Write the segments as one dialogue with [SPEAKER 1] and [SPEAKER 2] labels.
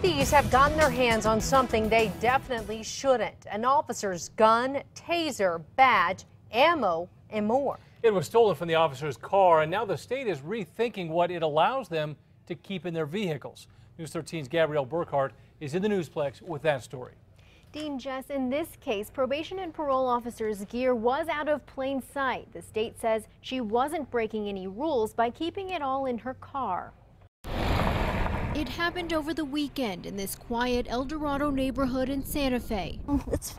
[SPEAKER 1] Thieves have gotten their hands on something they definitely shouldn't. An officer's gun, taser, badge, ammo, and more. It was stolen from the officer's car, and now the state is rethinking what it allows them to keep in their vehicles. News 13's Gabrielle Burkhart is in the Newsplex with that story.
[SPEAKER 2] Dean, Jess, in this case, probation and parole officer's gear was out of plain sight. The state says she wasn't breaking any rules by keeping it all in her car. It happened over the weekend in this quiet El Dorado neighborhood in Santa Fe.
[SPEAKER 3] It's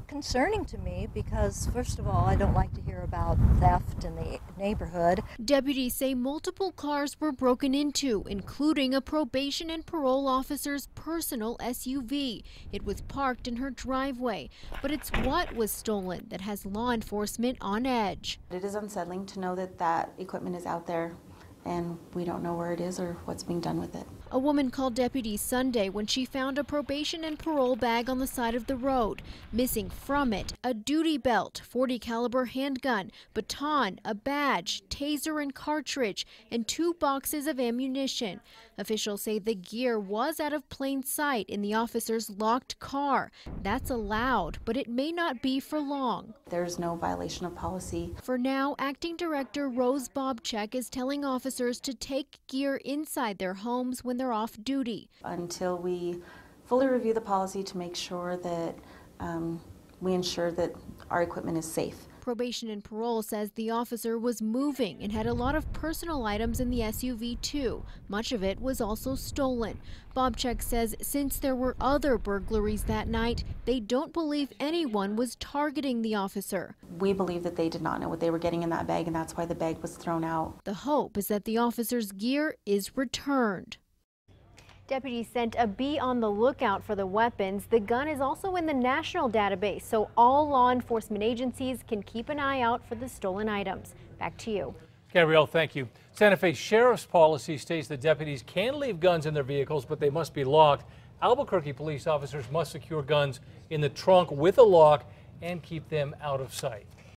[SPEAKER 3] concerning to me because, first of all, I don't like to hear about theft in the neighborhood.
[SPEAKER 2] Deputies say multiple cars were broken into, including a probation and parole officer's personal SUV. It was parked in her driveway, but it's what was stolen that has law enforcement on edge.
[SPEAKER 4] It is unsettling to know that that equipment is out there and we don't know where it is or what's being done with it.
[SPEAKER 2] A woman called deputies Sunday when she found a probation and parole bag on the side of the road. Missing from it, a duty belt, .40 caliber handgun, baton, a badge, taser and cartridge, and 2 boxes of ammunition. Officials say the gear was out of plain sight in the officer's locked car. That's allowed, but it may not be for long.
[SPEAKER 4] There's no violation of policy.
[SPEAKER 2] For now, Acting Director Rose Bobchek is telling officers to take gear inside their homes when they're off duty.
[SPEAKER 4] Until we fully review the policy to make sure that we ensure that our equipment is safe.
[SPEAKER 2] Probation and parole says the officer was moving and had a lot of personal items in the SUV too. Much of it was also stolen. Bobchek says since there were other burglaries that night, they don't believe anyone was targeting the officer.
[SPEAKER 4] We believe that they did not know what they were getting in that bag, and that's why the bag was thrown out.
[SPEAKER 2] The hope is that the officer's gear is returned. Deputies sent a be on the lookout for the weapons. The gun is also in the national database, so all law enforcement agencies can keep an eye out for the stolen items. Back to you.
[SPEAKER 1] Gabrielle, thank you. Santa Fe Sheriff's policy states that deputies can leave guns in their vehicles, but they must be locked. Albuquerque police officers must secure guns in the trunk with a lock and keep them out of sight.